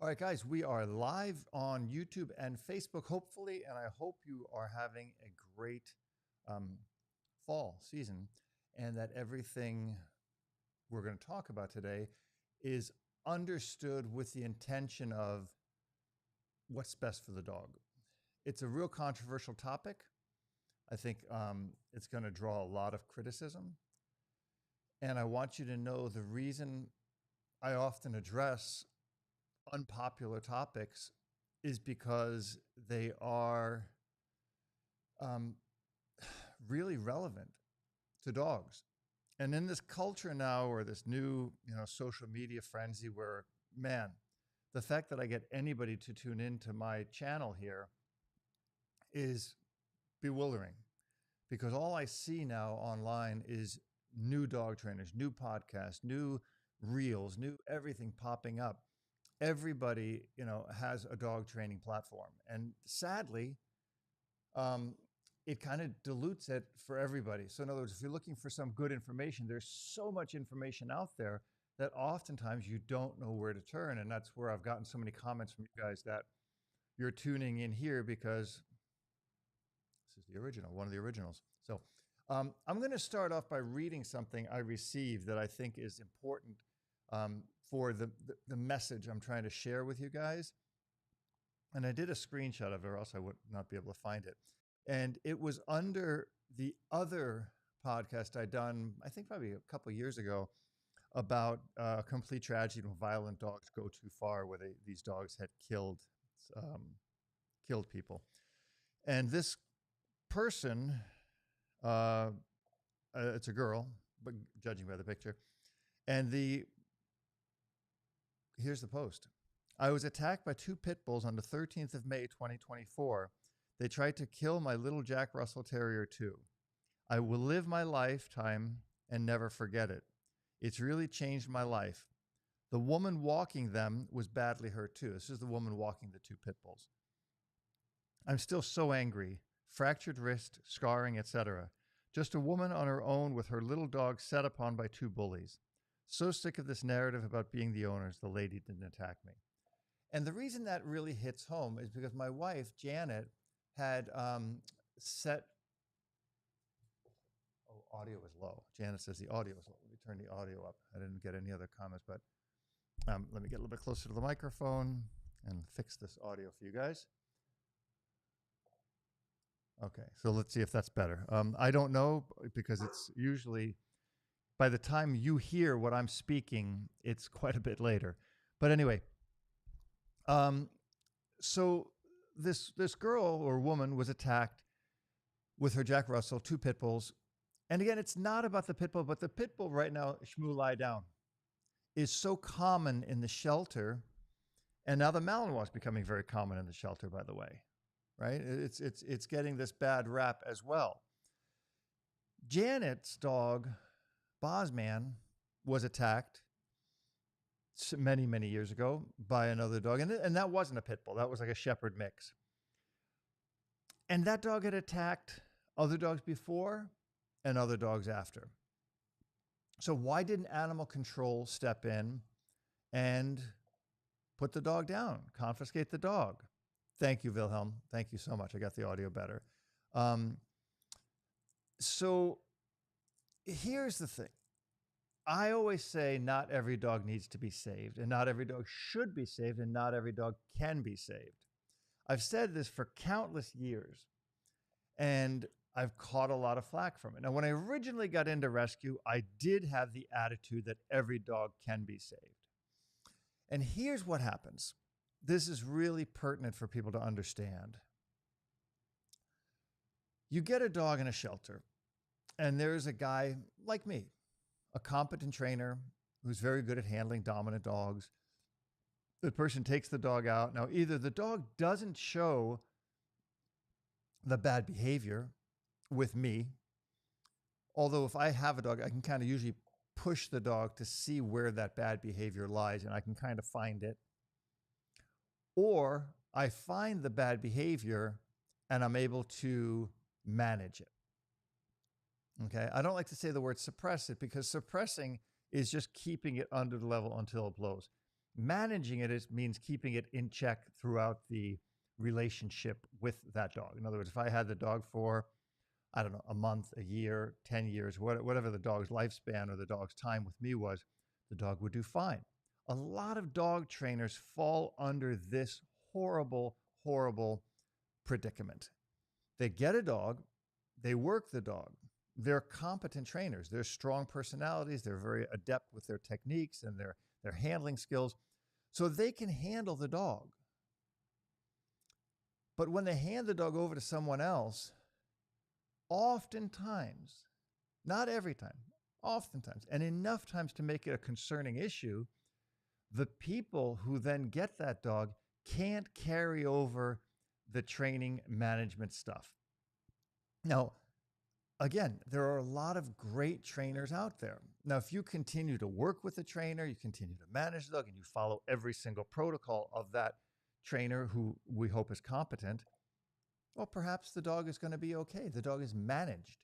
All right, guys, we are live on YouTube and Facebook, hopefully, and I hope you are having a great fall season and that everything we're going to talk about today is understood with the intention of what's best for the dog. It's a real controversial topic. I think it's going to draw a lot of criticism. And I want you to know the reason I often address unpopular topics is because they are really relevant to dogs. And in this culture now, or this new, social media frenzy where, man, the fact that I get anybody to tune into my channel here is bewildering, because all I see now online is new dog trainers, new podcasts, new reels, new everything popping up. Everybody, has a dog training platform. And sadly, it kind of dilutes it for everybody. So in other words, if you're looking for some good information, there's so much information out there that oftentimes you don't know where to turn. And that's where I've gotten so many comments from you guys that you're tuning in here because this is the original, one of the originals. So I'm going to start off by reading something I received that I think is important for the message I'm trying to share with you guys. And I did a screenshot of it, or else I would not be able to find it. And it was under the other podcast I'd done, I think probably a couple of years ago, about complete tragedy when violent dogs go too far, where these dogs had killed people. And this person, it's a girl, but judging by the picture, and here's the post. I was attacked by two pit bulls on the 13th of May, 2024. They tried to kill my little Jack Russell Terrier too. I will live my lifetime and never forget it. It's really changed my life. The woman walking them was badly hurt too. This is the woman walking the two pit bulls. I'm still so angry. Fractured wrist, scarring, etc. Just a woman on her own with her little dog set upon by two bullies. So sick of this narrative about being the owners. The lady didn't attack me. And the reason that really hits home is because my wife, Janet, had set... Oh, audio is low. Janet says the audio is low. Let me turn the audio up. I didn't get any other comments, but let me get a little bit closer to the microphone and fix this audio for you guys. Okay, so let's see if that's better. I don't know, because it's usually... by the time you hear what I'm speaking, it's quite a bit later. But anyway, so this girl or woman was attacked with her Jack Russell, two pit bulls. And again, it's not about the pit bull, but the pit bull right now, Shmoo lie down, is so common in the shelter. And now the Malinois is becoming very common in the shelter, by the way, right? It's getting this bad rap as well. Janet's dog, Bosman, was attacked many, many years ago by another dog. And that wasn't a pit bull. That was like a shepherd mix. And that dog had attacked other dogs before and other dogs after. So why didn't animal control step in and put the dog down, confiscate the dog? Thank you, Wilhelm. Thank you so much. I got the audio better. So here's the thing. I always say not every dog needs to be saved, and not every dog should be saved, and not every dog can be saved. I've said this for countless years, and I've caught a lot of flack from it. Now, when I originally got into rescue, I did have the attitude that every dog can be saved. And here's what happens. This is really pertinent for people to understand. You get a dog in a shelter, and there's a guy like me, a competent trainer who's very good at handling dominant dogs. The person takes the dog out. Now, either the dog doesn't show the bad behavior with me, although if I have a dog, I can kind of usually push the dog to see where that bad behavior lies, and I can kind of find it. Or I find the bad behavior and I'm able to manage it. Okay, I don't like to say the word suppress it, because suppressing is just keeping it under the level until it blows. Managing it means keeping it in check throughout the relationship with that dog. In other words, if I had the dog for, I don't know, a month, a year, 10 years, whatever the dog's lifespan or the dog's time with me was, the dog would do fine. A lot of dog trainers fall under this horrible, horrible predicament. They get a dog, they work the dog. They're competent trainers. They're strong personalities. They're very adept with their techniques and their handling skills. So they can handle the dog. But when they hand the dog over to someone else, oftentimes, not every time, oftentimes, and enough times to make it a concerning issue, the people who then get that dog can't carry over the training management stuff. Now, again, there are a lot of great trainers out there. Now, if you continue to work with the trainer, you continue to manage the dog, and you follow every single protocol of that trainer who we hope is competent, well, perhaps the dog is going to be okay. The dog is managed.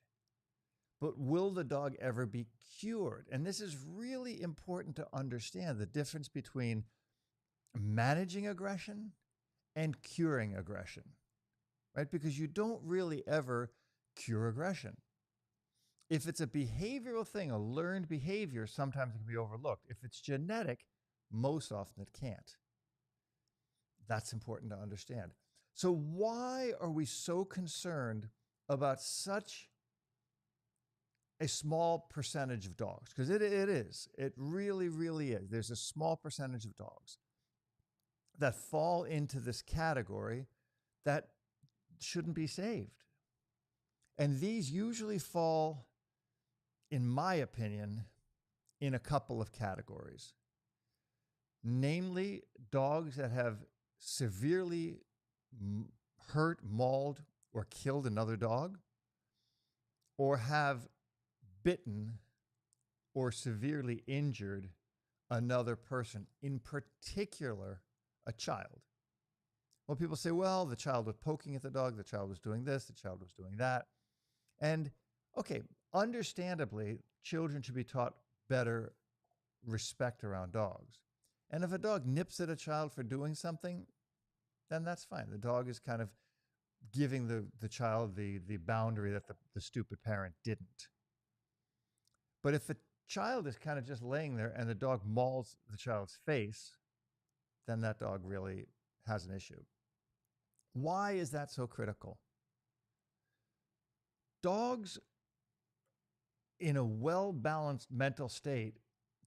But will the dog ever be cured? And this is really important to understand the difference between managing aggression and curing aggression, right? Because you don't really ever cure aggression. If it's a behavioral thing, a learned behavior, sometimes it can be overlooked. If it's genetic, most often it can't. That's important to understand. So why are we so concerned about such a small percentage of dogs? Because it is. It really, really is. There's a small percentage of dogs that fall into this category that shouldn't be saved. And these usually fall, in my opinion, in a couple of categories. Namely, dogs that have severely hurt, mauled, or killed another dog, or have bitten or severely injured another person, in particular, a child. Well, people say, well, the child was poking at the dog, the child was doing this, the child was doing that. And okay, understandably, children should be taught better respect around dogs. And if a dog nips at a child for doing something, then that's fine. The dog is kind of giving the child the boundary that the stupid parent didn't. But if the child is kind of just laying there and the dog mauls the child's face, then that dog really has an issue. Why is that so critical? Dogs in a well-balanced mental state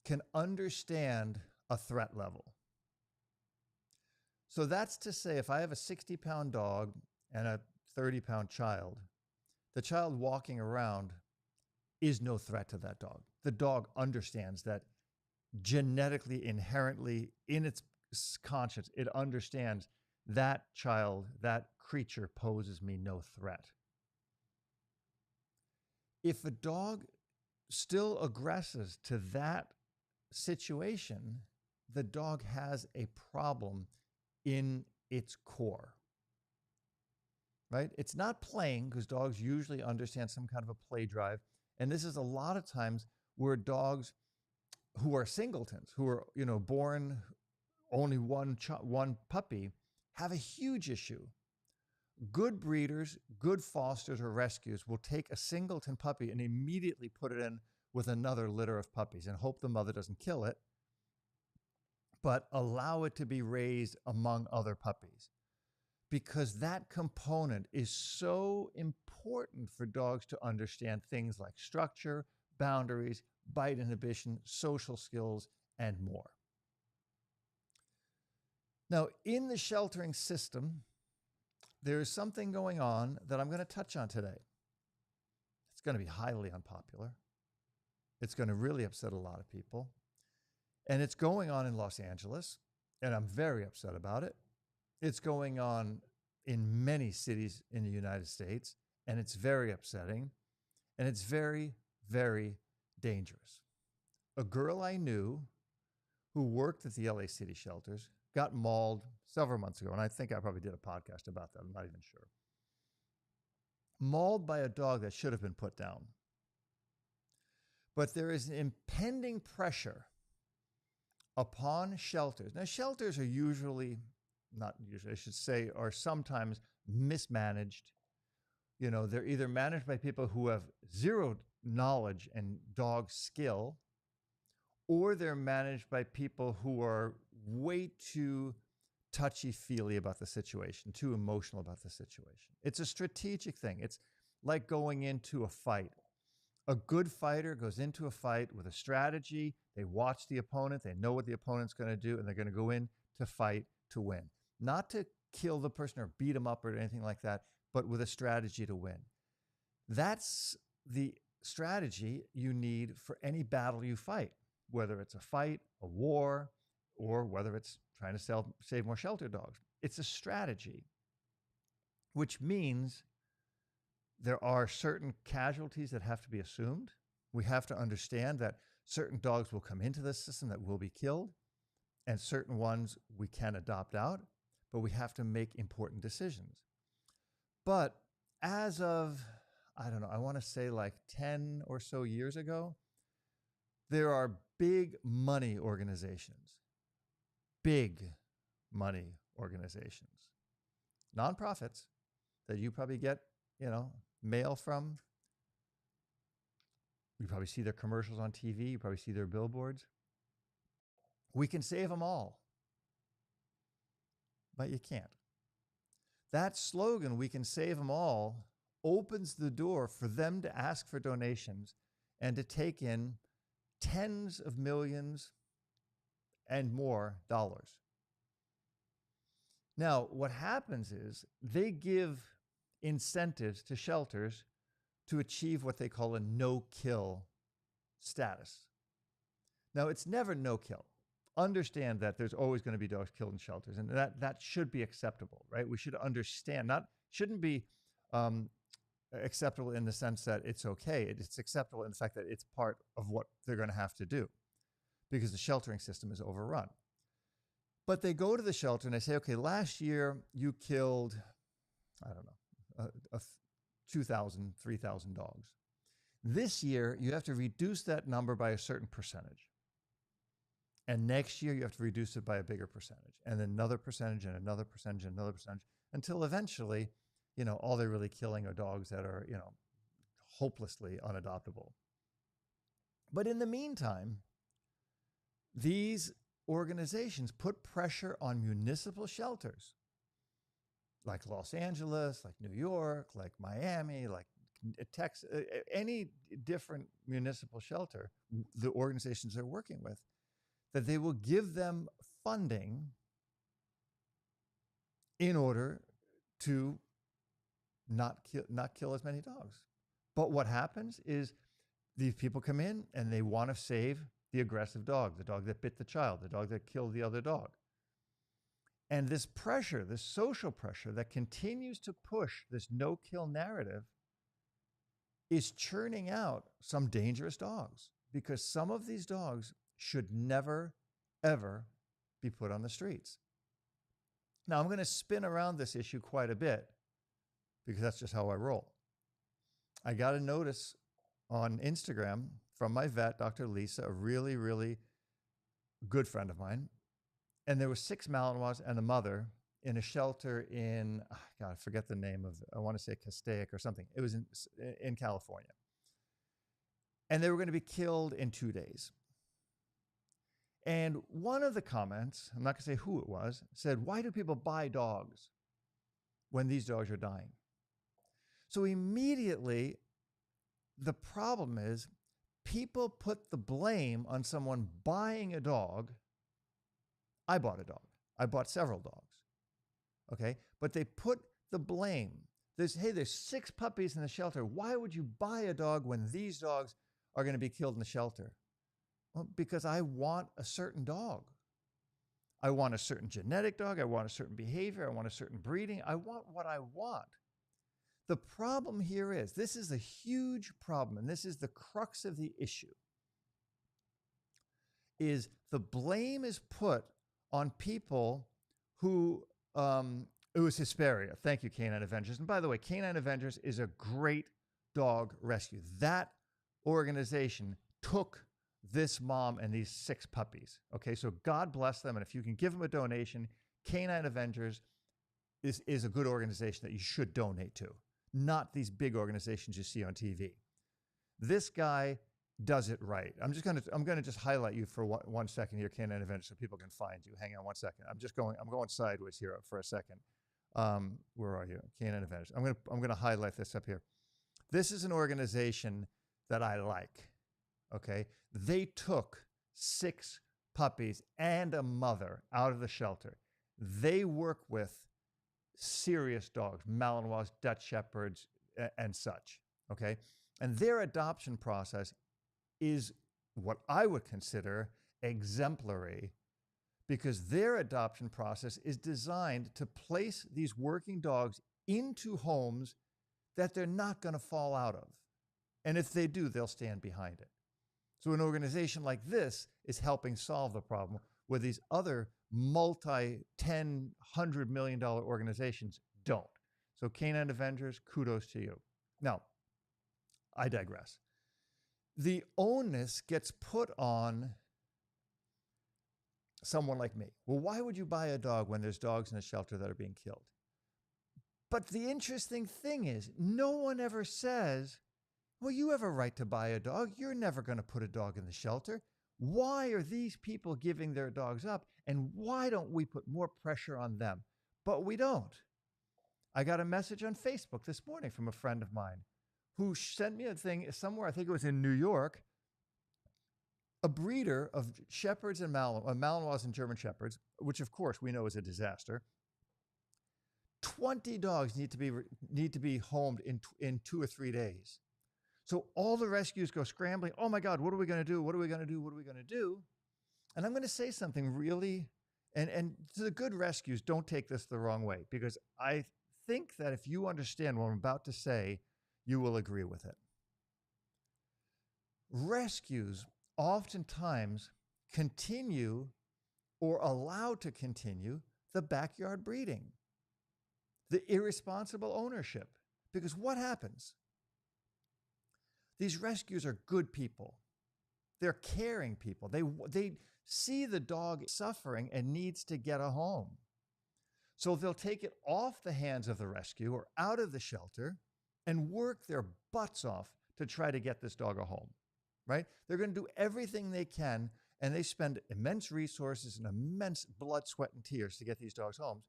can understand a threat level. So that's to say, if I have a 60-pound dog and a 30-pound child, the child walking around is no threat to that dog. The dog understands that genetically, inherently, in its conscience, it understands that child, that creature poses me no threat. If a dog still aggresses to that situation, the dog has a problem in its core, right? It's not playing, because dogs usually understand some kind of a play drive. And this is a lot of times where dogs who are singletons, who are, born only one puppy, have a huge issue. Good breeders, good fosters or rescues will take a singleton puppy and immediately put it in with another litter of puppies and hope the mother doesn't kill it, but allow it to be raised among other puppies. Because that component is so important for dogs to understand things like structure, boundaries, bite inhibition, social skills, and more. Now, in the sheltering system, there is something going on that I'm going to touch on today. It's going to be highly unpopular. It's going to really upset a lot of people. And it's going on in Los Angeles, and I'm very upset about it. It's going on in many cities in the United States, and it's very upsetting, and it's very, very dangerous. A girl I knew who worked at the LA City shelters got mauled several months ago, and I think I probably did a podcast about that. I'm not even sure. Mauled by a dog that should have been put down. But there is an impending pressure upon shelters. Now, shelters are usually, not usually, I should say, are sometimes mismanaged. You know, they're either managed by people who have zero knowledge and dog skill, or they're managed by people who are way too touchy-feely about the situation, too emotional about the situation. It's a strategic thing. It's like going into a fight. A good fighter goes into a fight with a strategy. They watch the opponent. They know what the opponent's going to do, and they're going to go in to fight to win. Not to kill the person or beat them up or anything like that, but with a strategy to win. That's the strategy you need for any battle you fight, whether it's a fight, a war, or whether it's trying to save more shelter dogs. It's a strategy, which means there are certain casualties that have to be assumed. We have to understand that certain dogs will come into the system that will be killed, and certain ones we can adopt out, but we have to make important decisions. But as of, I don't know, I want to say like 10 or so years ago, there are big money organizations, nonprofits that you probably get, mail from. You probably see their commercials on TV. You probably see their billboards. We can save them all, but you can't. That slogan, "we can save them all," opens the door for them to ask for donations and to take in tens of millions and more dollars. Now, what happens is they give incentives to shelters to achieve what they call a no-kill status. Now, it's never no-kill. Understand that there's always going to be dogs killed in shelters, and that should be acceptable, right? We should understand, shouldn't be acceptable in the sense that it's okay. It's acceptable in the fact that it's part of what they're going to have to do because the sheltering system is overrun. But they go to the shelter and they say, okay, last year you killed, I don't know, 2,000, 3,000 dogs. This year you have to reduce that number by a certain percentage. And next year you have to reduce it by a bigger percentage, and another percentage, and another percentage, and another percentage, until eventually, all they're really killing are dogs that are, hopelessly unadoptable. But in the meantime, these organizations put pressure on municipal shelters like Los Angeles, like New York, like Miami, like Texas, any different municipal shelter, the organizations they're working with, that they will give them funding in order to not kill as many dogs. But what happens is these people come in and they want to save the aggressive dog, the dog that bit the child, the dog that killed the other dog. And this pressure, this social pressure that continues to push this no-kill narrative is churning out some dangerous dogs, because some of these dogs should never, ever be put on the streets. Now, I'm going to spin around this issue quite a bit because that's just how I roll. I got a notice on Instagram from my vet, Dr. Lisa, a really, really good friend of mine. And there were 6 Malinois and a mother in a shelter in, God, I forget the name of it. I want to say Castaic or something. It was in California. And they were going to be killed in 2 days. And one of the comments, I'm not going to say who it was, said, "Why do people buy dogs when these dogs are dying?" So immediately, the problem is people put the blame on someone buying a dog. I bought a dog. I bought several dogs. Okay? But they put the blame. There's 6 puppies in the shelter. Why would you buy a dog when these dogs are going to be killed in the shelter? Well, because I want a certain dog. I want a certain genetic dog. I want a certain behavior. I want a certain breeding. I want what I want. The problem here is, this is a huge problem, and this is the crux of the issue, is the blame is put on people who, it was Hesperia. Thank you, Canine Avengers. And by the way, Canine Avengers is a great dog rescue. That organization took this mom and these 6 puppies. Okay, so God bless them. And if you can give them a donation, Canine Avengers is a good organization that you should donate to, not these big organizations you see on TV. This guy does it right. I'm going to just highlight you for 1 second here, Canine Avengers, so people can find you. Hang on 1 second. I'm going sideways here for a second. Where are you? Canine Avengers. I'm going to highlight this up here. This is an organization that I like. Okay, they took 6 puppies and a mother out of the shelter. They work with serious dogs, Malinois, Dutch Shepherds, and such. Okay, and their adoption process is what I would consider exemplary, because their adoption process is designed to place these working dogs into homes that they're not going to fall out of. And if they do, they'll stand behind it. So an organization like this is helping solve the problem where these other multi-10, $100 million organizations don't. So Canine Avengers, kudos to you. Now, I digress. The onus gets put on someone like me. Well, why would you buy a dog when there's dogs in a shelter that are being killed? But the interesting thing is, no one ever says, well, you have a right to buy a dog. You're never going to put a dog in the shelter. Why are these people giving their dogs up? And why don't we put more pressure on them? But we don't. I got a message on Facebook this morning from a friend of mine who sent me a thing somewhere, I think it was in New York, a breeder of Shepherds and Malinois and German Shepherds, which of course we know is a disaster. 20 dogs need to be homed in 2 or 3 days. So all the rescues go scrambling. Oh my God, what are we going to do? What are we going to do? What are we going to do? And I'm going to say something really, and to the good rescues, don't take this the wrong way, because I think that if you understand what I'm about to say, you will agree with it. Rescues oftentimes continue or allow to continue the backyard breeding, the irresponsible ownership. Because what happens? These rescues are good people. They're caring people. They see the dog suffering and needs to get a home. So they'll take it off the hands of the rescue or out of the shelter and work their butts off to try to get this dog a home, right? They're going to do everything they can, and they spend immense resources and immense blood, sweat, and tears to get these dogs homes.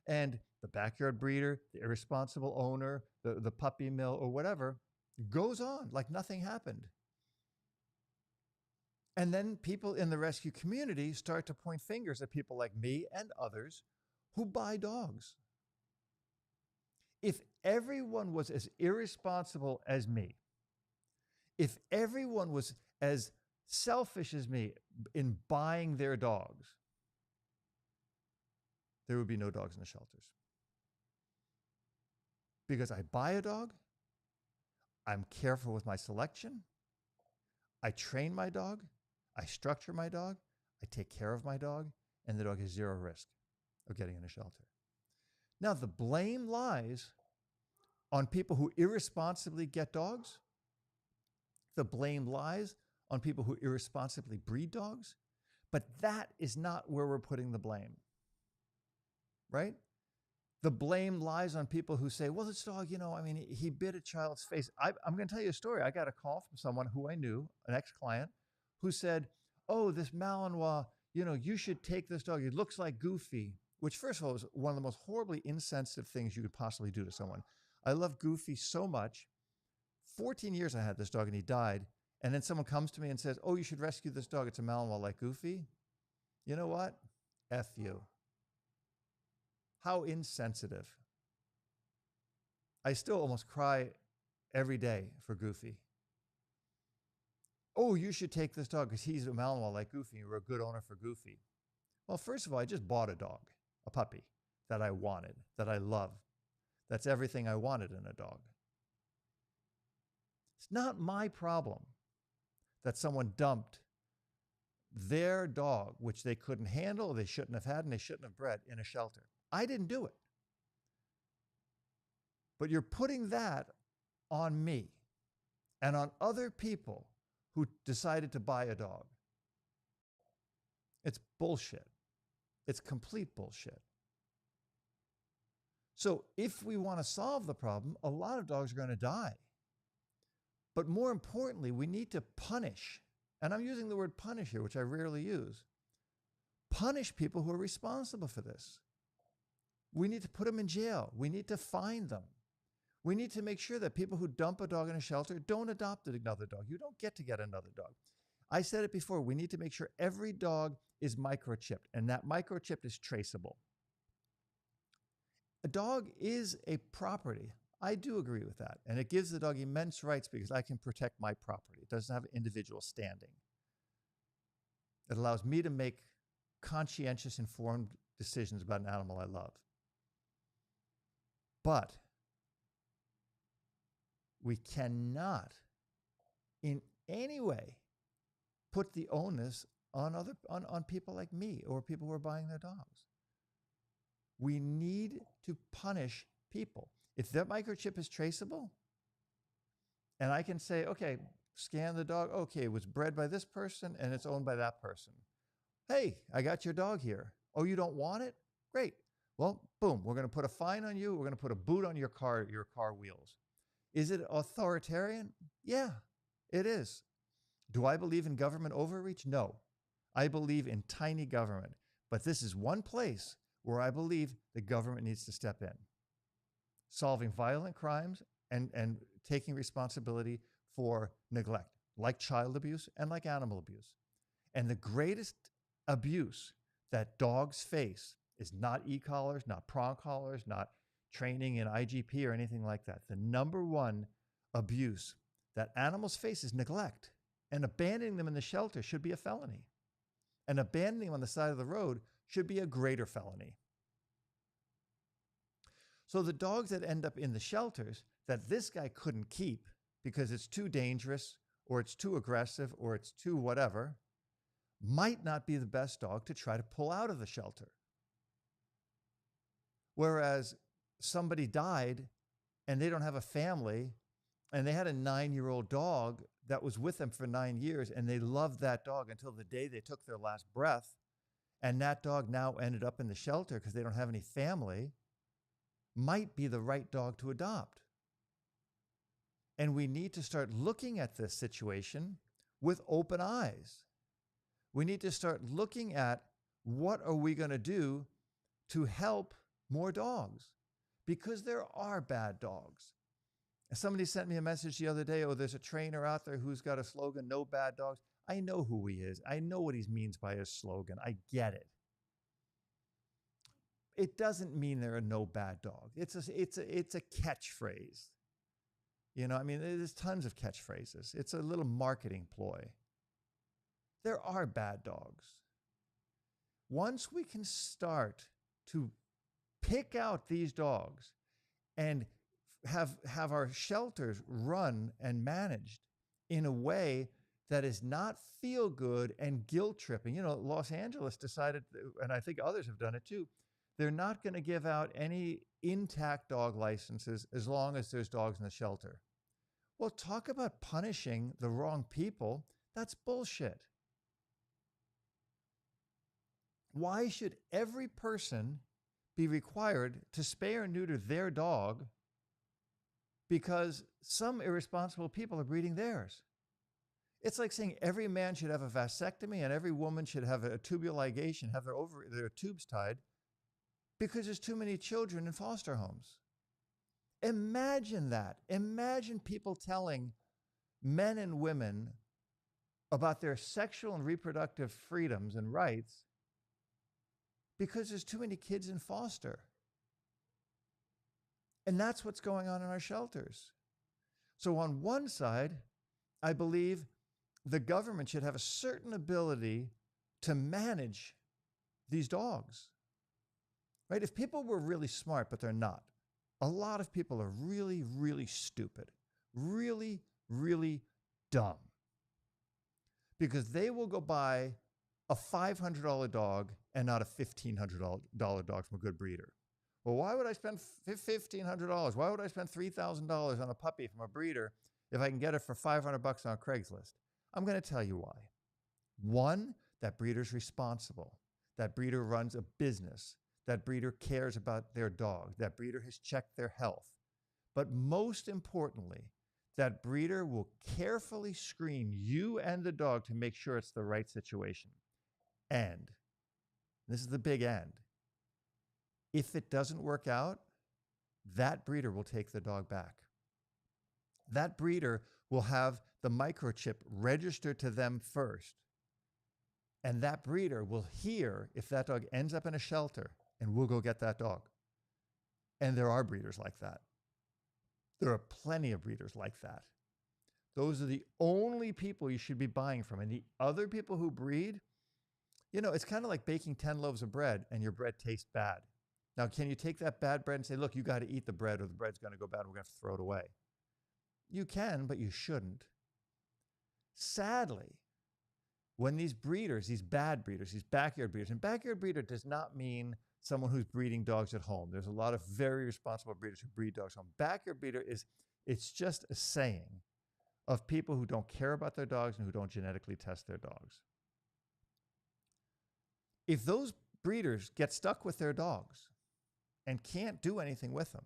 And the backyard breeder, the irresponsible owner, the puppy mill or whatever goes on like nothing happened. And then people in the rescue community start to point fingers at people like me and others who buy dogs. If everyone was as irresponsible as me, if everyone was as selfish as me in buying their dogs, there would be no dogs in the shelters. Because I buy a dog, I'm careful with my selection, I train my dog, I structure my dog, I take care of my dog, and the dog has zero risk of getting in a shelter. Now, the blame lies on people who irresponsibly get dogs. The blame lies on people who irresponsibly breed dogs. But that is not where we're putting the blame, right? The blame lies on people who say, well, this dog, he bit a child's face. I'm going to tell you a story. I got a call from someone who I knew, an ex-client, who said, oh, this Malinois, you should take this dog. It looks like Goofy, which first of all is one of the most horribly insensitive things you could possibly do to someone. I love Goofy so much. 14 years I had this dog and he died. And then someone comes to me and says, oh, you should rescue this dog. It's a Malinois like Goofy. You know what? F you. How insensitive. I still almost cry every day for Goofy. Oh, you should take this dog because he's a Malinois like Goofy. You're a good owner for Goofy. Well, first of all, I just bought a dog, a puppy that I wanted, that I love. That's everything I wanted in a dog. It's not my problem that someone dumped their dog, which they couldn't handle, they shouldn't have had, and they shouldn't have bred, in a shelter. I didn't do it. But you're putting that on me and on other people who decided to buy a dog. It's bullshit. It's complete bullshit. So if we want to solve the problem, a lot of dogs are going to die. But more importantly, we need to punish, and I'm using the word punish here, which I rarely use, punish people who are responsible for this. We need to put them in jail. We need to fine them. We need to make sure that people who dump a dog in a shelter don't adopt another dog. You don't get to get another dog. I said it before, we need to make sure every dog is microchipped, and that microchip is traceable. A dog is a property. I do agree with that. And it gives the dog immense rights because I can protect my property. It doesn't have individual standing. It allows me to make conscientious, informed decisions about an animal I love. But we cannot in any way put the onus on people like me or people who are buying their dogs. We need to punish people. If that microchip is traceable, and I can say, okay, scan the dog, okay, it was bred by this person and it's owned by that person. Hey, I got your dog here. Oh, you don't want it? Great. Well, boom, we're going to put a fine on you. We're going to put a boot on your car wheels. Is it authoritarian? Yeah, it is. Do I believe in government overreach? No. I believe in tiny government. But this is one place where I believe the government needs to step in. Solving violent crimes and taking responsibility for neglect, like child abuse and like animal abuse. And the greatest abuse that dogs face is not e-collars, not prong collars, not training in IGP or anything like that. The number one abuse that animals face is neglect. And abandoning them in the shelter should be a felony. And abandoning them on the side of the road should be a greater felony. So the dogs that end up in the shelters that this guy couldn't keep because it's too dangerous or it's too aggressive or it's too whatever might not be the best dog to try to pull out of the shelter. Whereas somebody died and they don't have a family and they had a 9-year-old dog that was with them for 9 years and they loved that dog until the day they took their last breath, and that dog now ended up in the shelter because they don't have any family, might be the right dog to adopt. And we need to start looking at this situation with open eyes. We need to start looking at what are we going to do to help more dogs, because there are bad dogs. Somebody sent me a message the other day, oh, there's a trainer out there who's got a slogan, no bad dogs. I know who he is. I know what he means by his slogan. I get it. It doesn't mean there are no bad dogs. It's a catchphrase. You know, I mean, there's tons of catchphrases. It's a little marketing ploy. There are bad dogs. Once we can start to pick out these dogs and have our shelters run and managed in a way that is not feel good and guilt tripping. You know, Los Angeles decided, and I think others have done it too, they're not going to give out any intact dog licenses as long as there's dogs in the shelter. Well, talk about punishing the wrong people. That's bullshit. Why should every person be required to spay or neuter their dog because some irresponsible people are breeding theirs? It's like saying every man should have a vasectomy and every woman should have a tubal ligation, have their tubes tied, because there's too many children in foster homes. Imagine that. Imagine people telling men and women about their sexual and reproductive freedoms and rights because there's too many kids in foster. And that's what's going on in our shelters. So on one side, I believe the government should have a certain ability to manage these dogs. Right? If people were really smart, but they're not, a lot of people are really, really stupid, really, really dumb, because they will go buy a $500 dog and not a $1,500 dog from a good breeder. Well, why would I spend $1,500? Why would I spend $3,000 on a puppy from a breeder if I can get it for $500 on Craigslist? I'm going to tell you why. One, that breeder's responsible. That breeder runs a business. That breeder cares about their dog. That breeder has checked their health. But most importantly, that breeder will carefully screen you and the dog to make sure it's the right situation. And, this is the big and, if it doesn't work out, that breeder will take the dog back. That breeder will have the microchip registered to them first. And that breeder will hear if that dog ends up in a shelter, and we'll go get that dog. And there are breeders like that. There are plenty of breeders like that. Those are the only people you should be buying from. And the other people who breed, you know, it's kind of like baking 10 loaves of bread and your bread tastes bad. Now, can you take that bad bread and say, look, you got to eat the bread or the bread's going to go bad and we're going to have to throw it away? You can, but you shouldn't. Sadly, when these breeders, these bad breeders, these backyard breeders, and backyard breeder does not mean someone who's breeding dogs at home. There's a lot of very responsible breeders who breed dogs at home. Backyard breeder it's just a saying of people who don't care about their dogs and who don't genetically test their dogs. If those breeders get stuck with their dogs and can't do anything with them,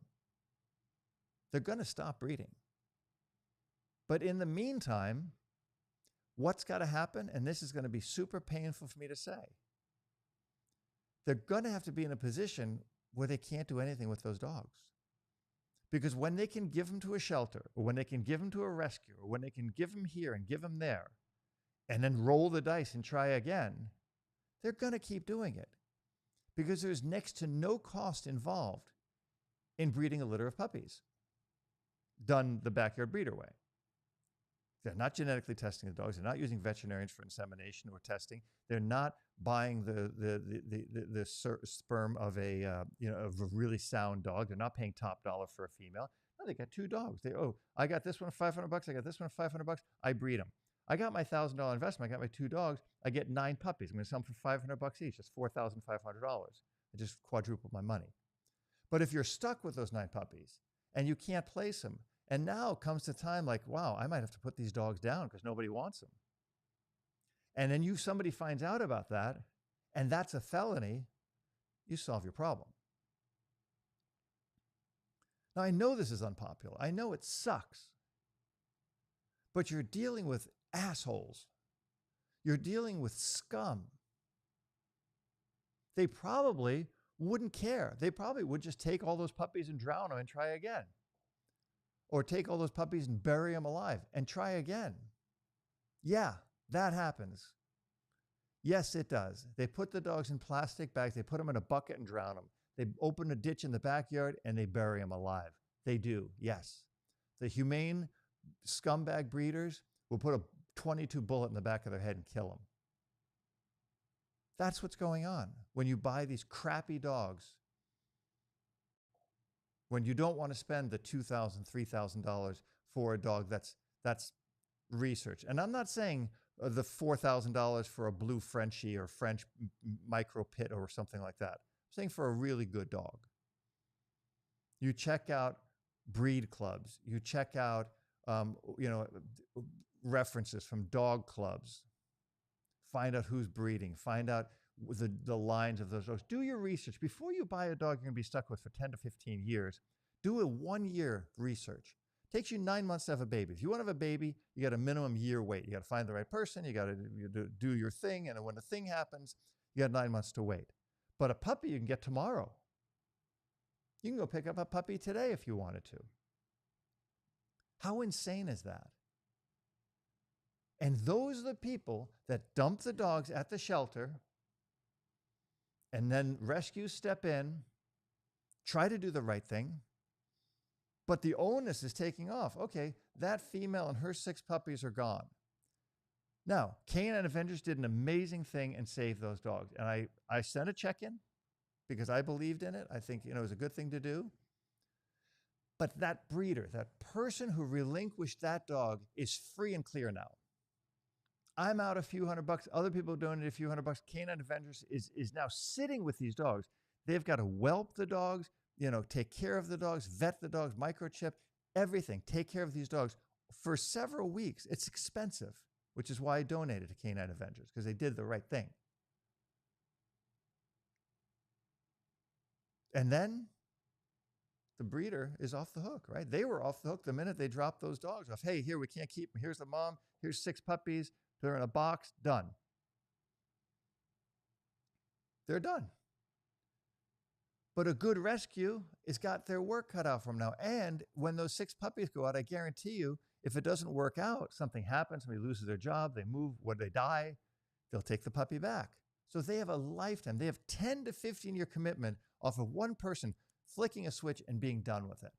they're going to stop breeding. But in the meantime, what's got to happen, and this is going to be super painful for me to say, they're going to have to be in a position where they can't do anything with those dogs. Because when they can give them to a shelter, or when they can give them to a rescue, or when they can give them here and give them there, and then roll the dice and try again, they're going to keep doing it. Because there's next to no cost involved in breeding a litter of puppies, done the backyard breeder way. They're not genetically testing the dogs. They're not using veterinarians for insemination or testing. They're not buying the sperm of a really sound dog. They're not paying top dollar for a female. No, they got two dogs. I got this one for $500. I got this one for $500. I breed them. I got my $1,000 investment. I got my two dogs. I get 9 puppies. I'm going to sell them for $500 each. That's $4,500. I just quadrupled my money. But if you're stuck with those 9 puppies and you can't place them, and now comes the time like, wow, I might have to put these dogs down because nobody wants them. And then somebody finds out about that, and that's a felony, you solve your problem. Now, I know this is unpopular. I know it sucks. But you're dealing with assholes. You're dealing with scum. They probably wouldn't care. They probably would just take all those puppies and drown them and try again. Or take all those puppies and bury them alive and try again. Yeah, that happens. Yes, it does. They put the dogs in plastic bags. They put them in a bucket and drown them. They open a ditch in the backyard and they bury them alive. They do, yes. The humane scumbag breeders will put a .22 bullet in the back of their head and kill them. That's what's going on when you buy these crappy dogs, when you don't want to spend the $2,000, $3,000 for a dog that's research. And I'm not saying the $4,000 for a blue Frenchie or French micro pit or something like that. I'm saying for a really good dog. You check out breed clubs. You check out references from dog clubs. Find out who's breeding. Find out the lines of those dogs. Do your research. Before you buy a dog you're going to be stuck with for 10 to 15 years, do a 1-year research. It takes you 9 months to have a baby. If you want to have a baby, you got a minimum year wait. You got to find the right person. You got to do your thing. And when the thing happens, you got 9 months to wait. But a puppy you can get tomorrow. You can go pick up a puppy today if you wanted to. How insane is that? And those are the people that dump the dogs at the shelter and then rescues step in, try to do the right thing, but the onus is taking off. Okay, that female and her 6 puppies are gone. Now, Canine Avengers did an amazing thing and saved those dogs. And I sent a check-in because I believed in it. I think it was a good thing to do. But that breeder, that person who relinquished that dog is free and clear now. I'm out a few $100. Other people donated a few $100. Canine Avengers is now sitting with these dogs. They've got to whelp the dogs, take care of the dogs, vet the dogs, microchip, everything. Take care of these dogs for several weeks. It's expensive. which is why I donated to Canine Avengers, because they did the right thing. And then the breeder is off the hook, right? They were off the hook the minute they dropped those dogs off. Hey, here, we can't keep them. Here's the mom. Here's 6 puppies. They're in a box. Done. They're done. But a good rescue has got their work cut out from now. And when those 6 puppies go out, I guarantee you, if it doesn't work out, something happens, somebody loses their job, they move, they die, they'll take the puppy back. So they have a lifetime. They have 10 to 15-year commitment off of one person flicking a switch and being done with it.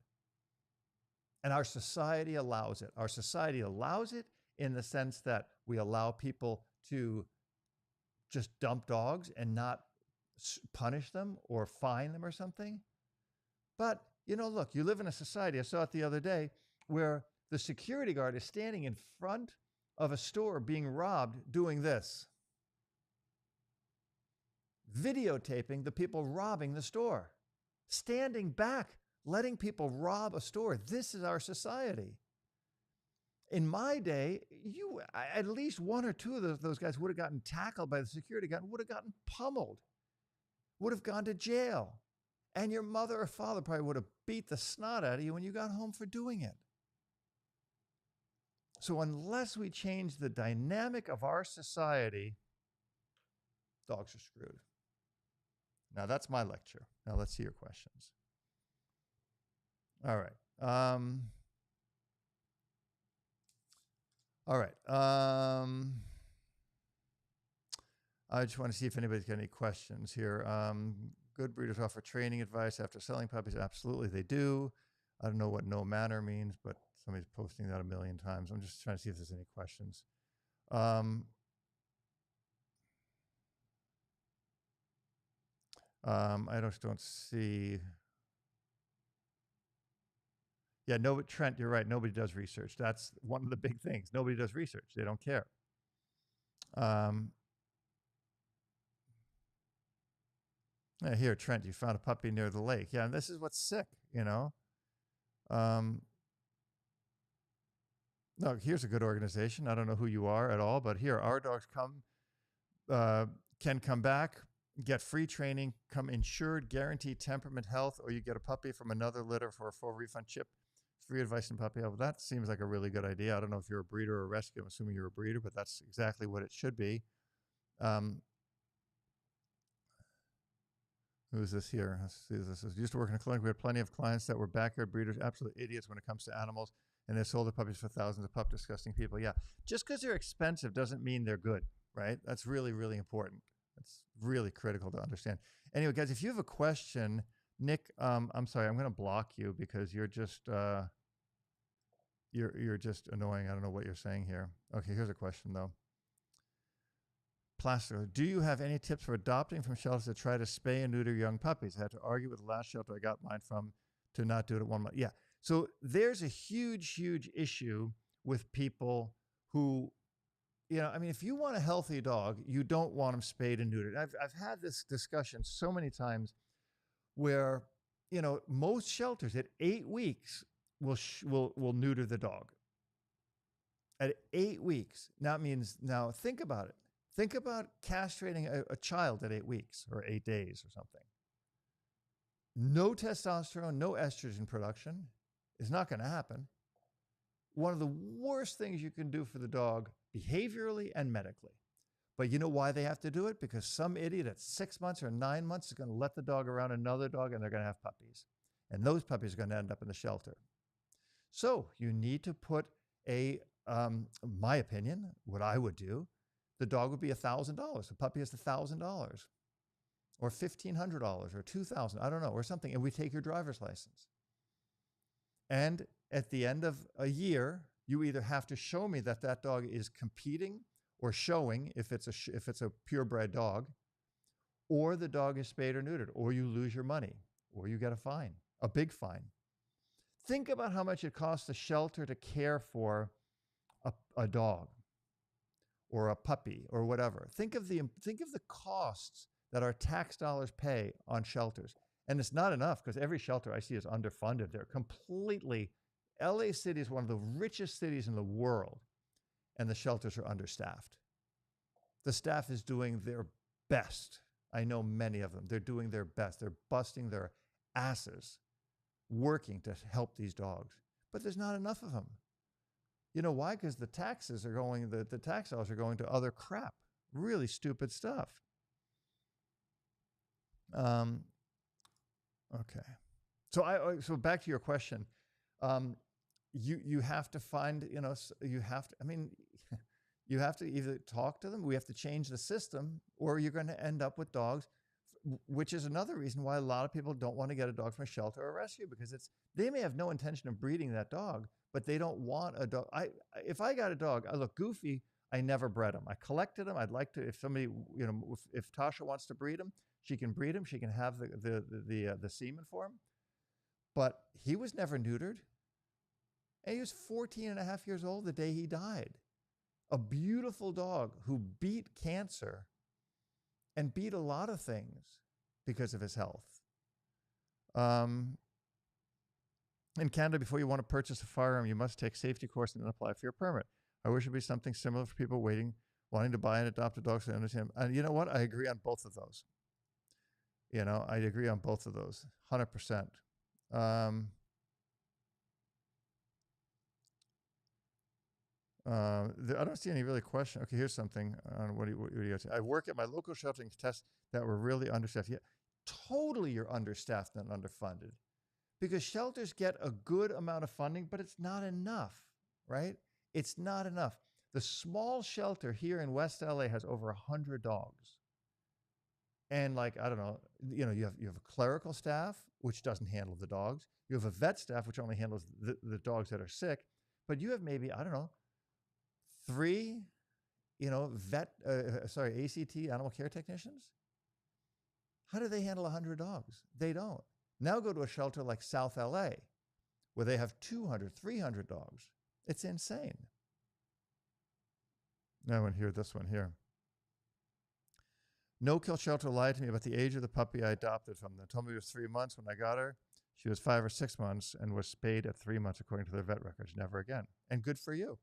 And our society allows it. Our society allows it in the sense that we allow people to just dump dogs and not punish them or fine them or something. But, look, you live in a society, I saw it the other day, where the security guard is standing in front of a store being robbed doing this, videotaping the people robbing the store, standing back, letting people rob a store. This is our society. In my day, at least 1 or 2 of those guys would have gotten tackled by the security guard, would have gotten pummeled, would have gone to jail. And your mother or father probably would have beat the snot out of you when you got home for doing it. So unless we change the dynamic of our society, dogs are screwed. Now that's my lecture. Now let's see your questions. All right. I just want to see if anybody's got any questions here. Good breeders offer training advice after selling puppies. Absolutely, they do. I don't know what no manner means, but somebody's posting that a million times. I'm just trying to see if there's any questions. I don't see. Yeah, no, Trent, you're right. Nobody does research. That's one of the big things. Nobody does research. They don't care. Here, Trent, you found a puppy near the lake. Yeah, and this is what's sick, No, here's a good organization. I don't know who you are at all, but here, our dogs can come back, get free training, come insured, guaranteed temperament, health, or you get a puppy from another litter for a full refund chip, free advice and puppy health. That seems like a really good idea. I don't know if you're a breeder or a rescue. I'm assuming you're a breeder, but that's exactly what it should be. Who's this here? Let's see, this is used to work in a clinic. We had plenty of clients that were backyard breeders, absolute idiots when it comes to animals, and they sold their puppies for thousands of disgusting people. Yeah, just because they're expensive doesn't mean they're good, right? That's really, really important. That's really critical to understand. Anyway, guys, if you have a question, Nick, I'm sorry, I'm going to block you because you're just you're just annoying. I don't know what you're saying here. Okay, here's a question though. Plaster, do you have any tips for adopting from shelters that try to spay and neuter young puppies? I had to argue with the last shelter I got mine from to not do it at 1 month. Yeah, so there's a huge, huge issue with people who, if you want a healthy dog, you don't want them spayed and neutered. I've had this discussion so many times where, most shelters at 8 weeks will neuter the dog. At 8 weeks. Now think about it. Think about castrating a child at 8 weeks or 8 days or something. No testosterone, no estrogen production is not going to happen. One of the worst things you can do for the dog behaviorally and medically. But you know why they have to do it? Because some idiot at 6 months or 9 months is going to let the dog around another dog and they're going to have puppies. And those puppies are going to end up in the shelter. So you need to put my opinion, what I would do, the dog would be $1,000. The puppy is $1,000 or $1,500 or $2,000, I don't know, or something. And we take your driver's license. And at the end of a year, you either have to show me that that dog is competing or showing if it's a purebred dog, or the dog is spayed or neutered, or you lose your money, or you get a fine, a big fine. Think about how much it costs the shelter to care for a dog or a puppy or whatever. Think of the costs that our tax dollars pay on shelters. And it's not enough because every shelter I see is underfunded. They're completely, LA City is one of the richest cities in the world. and the shelters are understaffed. The staff is doing their best. I know many of them. They're doing their best. They're busting their asses working to help these dogs. But there's not enough of them. You know why? Because the taxes are going, the tax dollars are going to other crap. Really stupid stuff. Okay. So back to your question. You have to find, you have to, you have to either talk to them, we have to change the system, or you're going to end up with dogs, which is another reason why a lot of people don't want to get a dog from a shelter or a rescue, because they may have no intention of breeding that dog, but they don't want a dog. If I got a dog, I look Goofy, I never bred him. I collected him. I'd like to, if somebody, if Tasha wants to breed him, she can breed him. She can have the semen for him. But he was never neutered. And he was 14 and a half years old the day he died. A beautiful dog who beat cancer and beat a lot of things because of his health. In Canada, before you want to purchase a firearm, you must take safety course and then apply for your permit. I wish it would be something similar for people wanting to buy and adopt a dog so they understand. And you know what? I agree on both of those. I agree on both of those, 100%. I don't see any really question. Okay, here's something on what do you say? I work at my local shelter and test that we're really understaffed. Yeah, totally you're understaffed and underfunded, because shelters get a good amount of funding, but it's not enough, right? It's not enough. The small shelter here in West LA has over 100 dogs. And I don't know, you have a clerical staff, which doesn't handle the dogs. You have a vet staff, which only handles the dogs that are sick. But you have maybe, I don't know, 3, ACT, animal care technicians. How do they handle 100 dogs? They don't. Now go to a shelter like South LA, where they have 200, 300 dogs. It's insane. Now, and hear this one here. No Kill Shelter lied to me about the age of the puppy I adopted from them. Told me it was 3 months when I got her. She was 5 or 6 months and was spayed at 3 months according to their vet records. Never again. And good for you.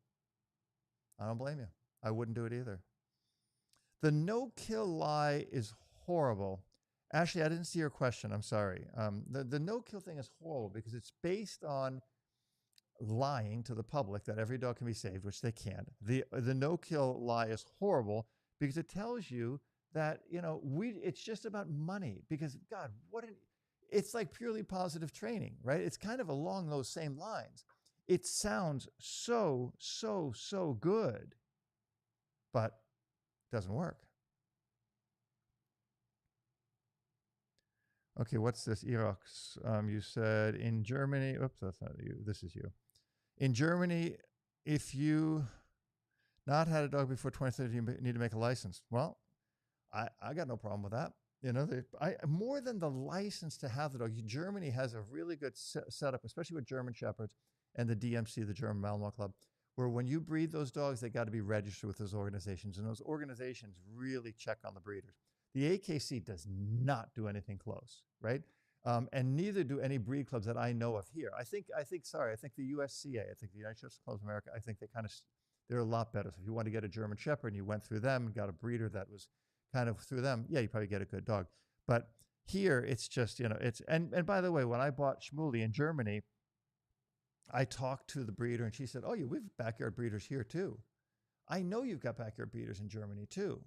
I don't blame you. I wouldn't do it either. The no-kill lie is horrible. Ashley, I didn't see your question. I'm sorry. The no-kill thing is horrible because it's based on lying to the public that every dog can be saved, which they can't. The no-kill lie is horrible because it tells you that, it's just about money, because God, it's like purely positive training, right? It's kind of along those same lines. It sounds so good, but it doesn't work. Okay, what's this? Erox, you said in Germany, oops, that's not you, this is you. In Germany, if you not had a dog before 2030, you need to make a license. Well, I got no problem with that. More than the license to have the dog, Germany has a really good setup, especially with German Shepherds and the DMC, the German Malinois Club, where when you breed those dogs, they got to be registered with those organizations, and those organizations really check on the breeders. The AKC does not do anything close, right? And neither do any breed clubs that I know of here. I think the USCA, I think the United States Clubs of America, I think they're a lot better. So if you want to get a German Shepherd and you went through them and got a breeder that was kind of through them, yeah, you probably get a good dog. But here it's just, and by the way, when I bought Shmuley in Germany, I talked to the breeder and she said, oh, we've backyard breeders here too. I know you've got backyard breeders in Germany too.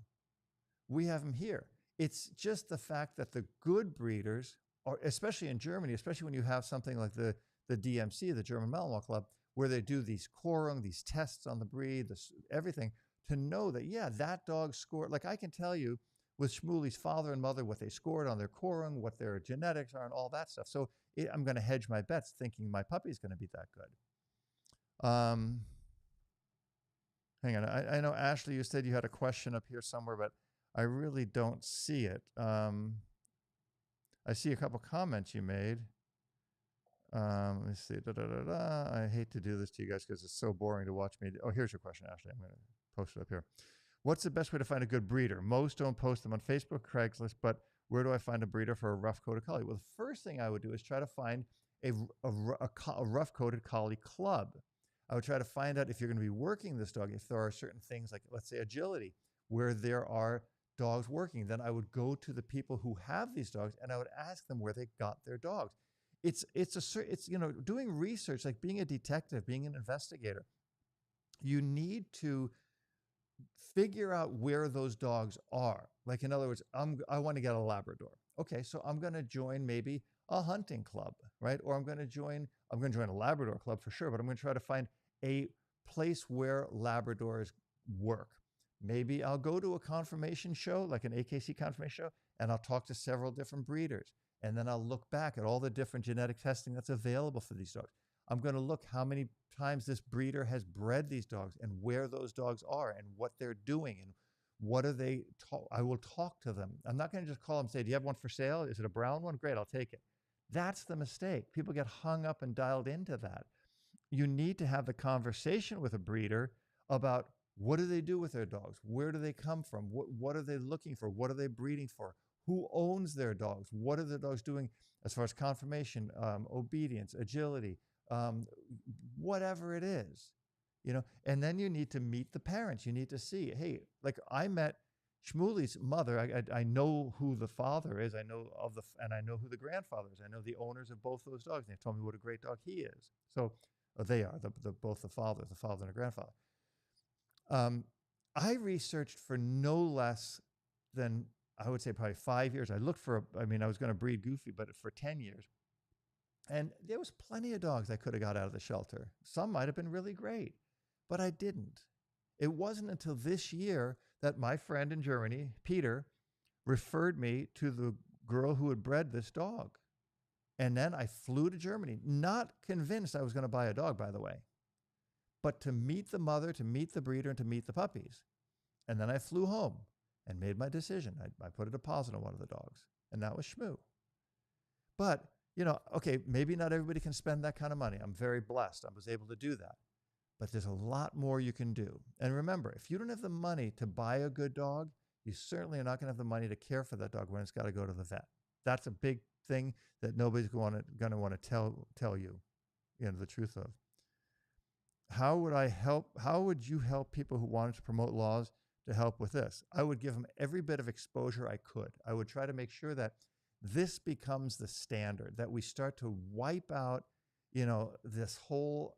We have them here. It's just the fact that the good breeders, or especially in Germany, especially when you have something like the DMC, the German Malinois Club, where they do these Korung, these tests on the breed, everything, to know that, yeah, that dog scored. Like I can tell you with Shmuley's father and mother what they scored on their Korung, what their genetics are, and all that stuff. So I'm going to hedge my bets thinking my puppy's going to be that good. Hang on. I know, Ashley, you said you had a question up here somewhere, but I really don't see it. I see a couple comments you made. Let me see. I hate to do this to you guys because it's so boring to watch me. Oh, here's your question, Ashley. I'm going to post it up here. What's the best way to find a good breeder? Most don't post them on Facebook, Craigslist, but where do I find a breeder for a rough-coated collie? Well, the first thing I would do is try to find a rough-coated collie club. I would try to find out if you're going to be working this dog, if there are certain things like, let's say, agility, where there are dogs working. Then I would go to the people who have these dogs and I would ask them where they got their dogs. It's doing research, like being a detective, being an investigator. You need to figure out where those dogs are. Like, in other words, I want to get a Labrador. Okay, so I'm going to join maybe a hunting club, right? Or I'm going to join a Labrador club for sure, but I'm going to try to find a place where Labradors work. Maybe I'll go to a conformation show, like an AKC conformation show, and I'll talk to several different breeders. And then I'll look back at all the different genetic testing that's available for these dogs. I'm going to look how many times this breeder has bred these dogs and where those dogs are and what they're doing and what are they. I will talk to them. I'm not going to just call them and say, do you have one for sale? Is it a brown one? Great, I'll take it. That's the mistake. People get hung up and dialed into that. You need to have the conversation with a breeder about what do they do with their dogs? Where do they come from? What are they looking for? What are they breeding for? Who owns their dogs? What are the dogs doing as far as conformation, obedience, agility, whatever it is, and then you need to meet the parents. You need to see, hey, like I met Shmuly's mother. I know who the father is. I know and I know who the grandfather is. I know the owners of both those dogs. They told me what a great dog he is. So they are both the father and the grandfather. I researched for no less than, I would say, probably 5 years. I looked for, I was going to breed Goofy, but for 10 years. And there was plenty of dogs I could have got out of the shelter. Some might have been really great, but I didn't. It wasn't until this year that my friend in Germany, Peter, referred me to the girl who had bred this dog. And then I flew to Germany, not convinced I was going to buy a dog, by the way, but to meet the mother, to meet the breeder, and to meet the puppies. And then I flew home and made my decision. I put a deposit on one of the dogs, and that was Shmoo. But, okay, maybe not everybody can spend that kind of money. I'm very blessed. I was able to do that. But there's a lot more you can do. And remember, if you don't have the money to buy a good dog, you certainly are not going to have the money to care for that dog when it's got to go to the vet. That's a big thing that nobody's going to want to tell you, the truth of. How would you help people who wanted to promote laws to help with this? I would give them every bit of exposure I could. I would try to make sure that this becomes the standard, that we start to wipe out, this whole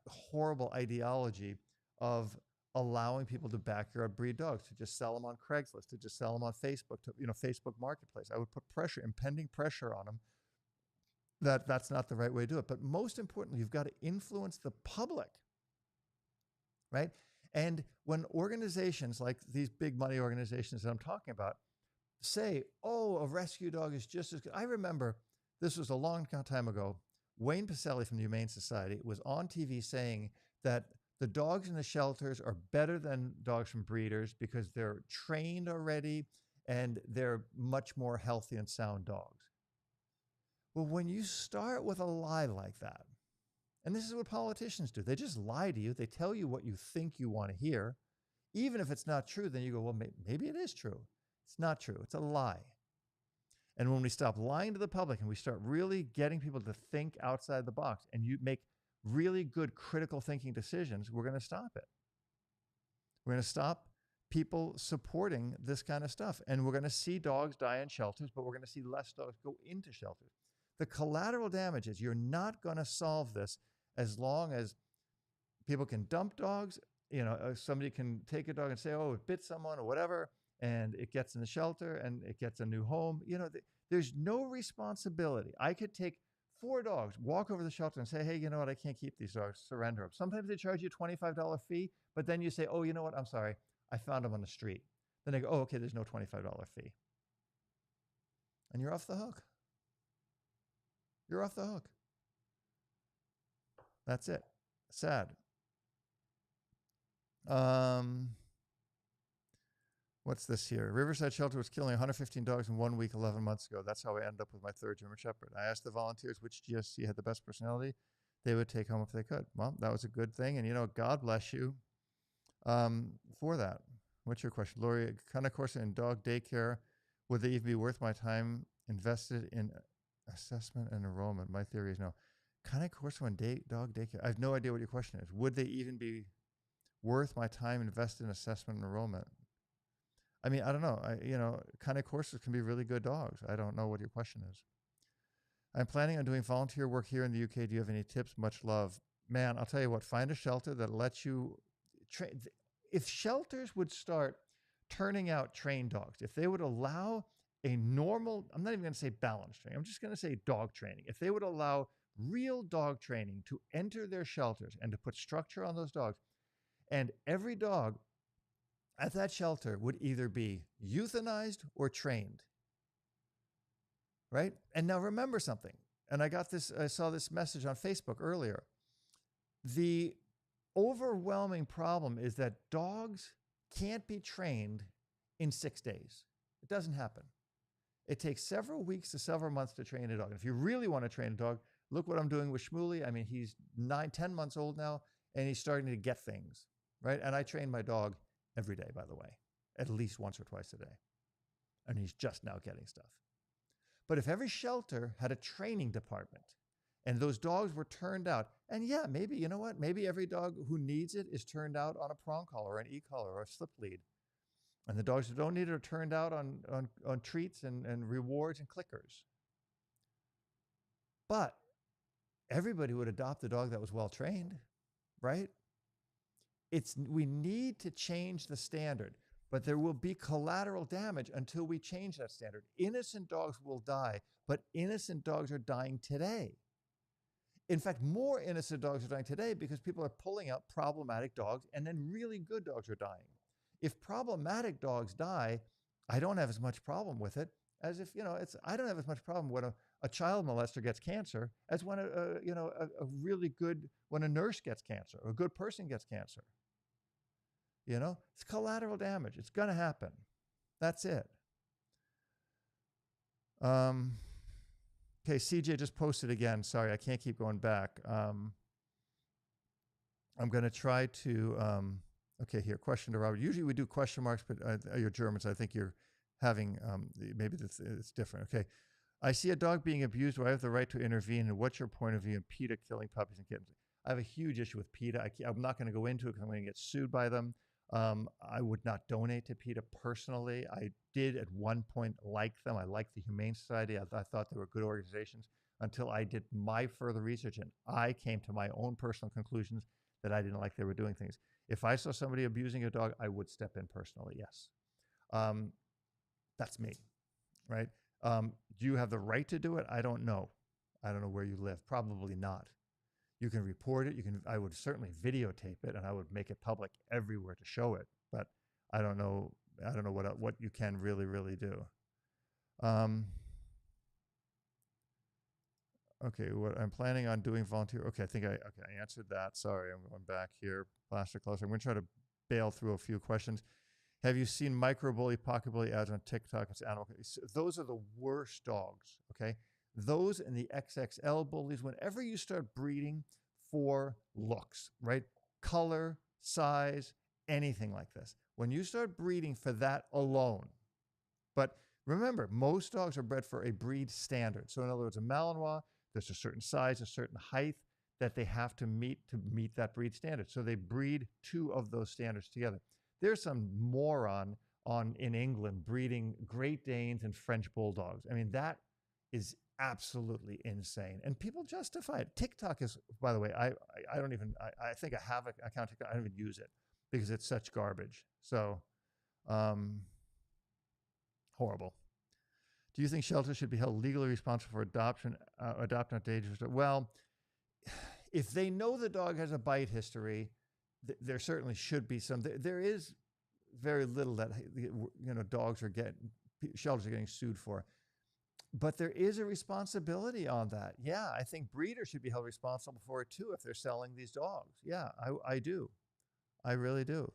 horrible ideology of allowing people to backyard breed dogs, to just sell them on Craigslist, to just sell them on Facebook, Facebook Marketplace. I would put impending pressure on them that's not the right way to do it. But most importantly, you've got to influence the public, right? And when organizations like these big money organizations that I'm talking about say, oh, a rescue dog is just as good. I remember, this was a long time ago, Wayne Pacelli from the Humane Society was on TV saying that the dogs in the shelters are better than dogs from breeders because they're trained already and they're much more healthy and sound dogs. Well, when you start with a lie like that, and this is what politicians do, they just lie to you. They tell you what you think you want to hear. Even if it's not true, then you go, well, maybe it is true. It's not true. It's a lie. And when we stop lying to the public and we start really getting people to think outside the box and you make really good critical thinking decisions, we're going to stop it. We're going to stop people supporting this kind of stuff. And we're going to see dogs die in shelters, but we're going to see less dogs go into shelters. The collateral damage is you're not going to solve this as long as people can dump dogs. Somebody can take a dog and say, oh, it bit someone or whatever, and it gets in the shelter and it gets a new home. There's no responsibility. I could take 4 dogs, walk over the shelter and say, hey, you know what? I can't keep these dogs. Surrender them. Sometimes they charge you a $25 fee, but then you say, oh, you know what? I'm sorry. I found them on the street. Then they go, oh, okay, there's no $25 fee. And you're off the hook. You're off the hook. That's it. Sad. What's this here? Riverside Shelter was killing 115 dogs in 1 week 11 months ago. That's how I ended up with my 3rd German Shepherd. I asked the volunteers which GSC had the best personality they would take home if they could. Well, that was a good thing. And, God bless you for that. What's your question? Lori, kind of course in dog daycare, would they even be worth my time invested in assessment and enrollment? My theory is no. Can I course one dog daycare? I have no idea what your question is. Would they even be worth my time invested in assessment and enrollment? I mean, I don't know. Kind of courses can be really good dogs. I don't know what your question is. I'm planning on doing volunteer work here in the UK. Do you have any tips? Much love. Man, I'll tell you what, find a shelter that lets you train. If shelters would start turning out trained dogs, if they would allow a normal, I'm not even going to say balance training, I'm just going to say dog training. If they would allow real dog training to enter their shelters and to put structure on those dogs, and every dog at that shelter would either be euthanized or trained, right? And now remember something, and I saw this message on Facebook earlier. The overwhelming problem is that dogs can't be trained in 6 days. It doesn't happen. It takes several weeks to several months to train a dog. And if you really want to train a dog, look what I'm doing with Shmuley. I mean, he's 10 months old now, and he's starting to get things, right? And I train my dog every day, by the way, at least once or twice a day. And he's just now getting stuff. But if every shelter had a training department and those dogs were turned out, and yeah, maybe, you know what? Maybe every dog who needs it is turned out on a prong collar or an e-collar or a slip lead. And the dogs who don't need it are turned out on treats and rewards and clickers. But everybody would adopt a dog that was well trained, right? We need to change the standard, but there will be collateral damage until we change that standard. Innocent dogs will die, but innocent dogs are dying today. In fact, more innocent dogs are dying today because people are pulling out problematic dogs, and then really good dogs are dying. If problematic dogs die, I don't have as much problem with it as if, I don't have as much problem when a child molester gets cancer as when when a nurse gets cancer or a good person gets cancer. It's collateral damage. It's going to happen. That's it. Okay, CJ just posted again. Sorry, I can't keep going back. I'm going to try to, okay, here, question to Robert. Usually we do question marks, but you're German, so I think you're having, maybe it's different. Okay, I see a dog being abused. Do I have the right to intervene? And what's your point of view in PETA killing puppies and kittens? I have a huge issue with PETA. I'm not going to go into it because I'm going to get sued by them. I would not donate to PETA personally. I did at one point like them. I liked the Humane Society. I thought they were good organizations until I did my further research and I came to my own personal conclusions that I didn't like they were doing things. If I saw somebody abusing a dog, I would step in personally, yes. That's me, right? Do you have the right to do it? I don't know. I don't know where you live. Probably not. You can report it. I would certainly videotape it, and I would make it public everywhere to show it. But I don't know. I don't know what you can really do. Okay, what I'm planning on doing volunteer. Okay, I think I answered that. Sorry, I'm going back here. Plastic closer. I'm going to try to bail through a few questions. Have you seen microbully, pocket bully ads on TikTok? It's animal. Those are the worst dogs. Okay. Those and the XXL bullies, whenever you start breeding for looks, right? Color, size, anything like this. When you start breeding for that alone, but remember, most dogs are bred for a breed standard. So in other words, a Malinois, there's a certain size, a certain height that they have to meet that breed standard. So they breed two of those standards together. There's some moron in England breeding Great Danes and French Bulldogs. I mean, that is absolutely insane, and people justify it. TikTok is, by the way, I think I have an account. I don't even use it because it's such garbage. So, horrible. Do you think shelters should be held legally responsible for adopting a dangerous dog? Well, if they know the dog has a bite history, there certainly should be some. There is very little that shelters are getting sued for. But there is a responsibility on that. Yeah, I think breeders should be held responsible for it too if they're selling these dogs. Yeah, I do. I really do.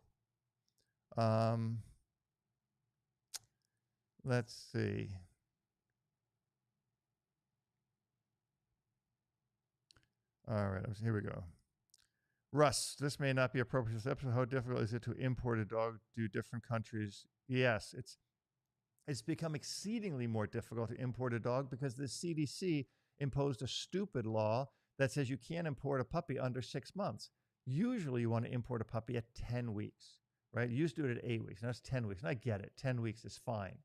Let's see. All right, here we go. Russ, this may not be appropriate for this episode. How difficult is it to import a dog to different countries? Yes, it's become exceedingly more difficult to import a dog because the CDC imposed a stupid law that says you can't import a puppy under 6 months. Usually you want to import a puppy at 10 weeks, right? You used to do it at 8 weeks. Now it's 10 weeks. And I get it. 10 weeks is fine.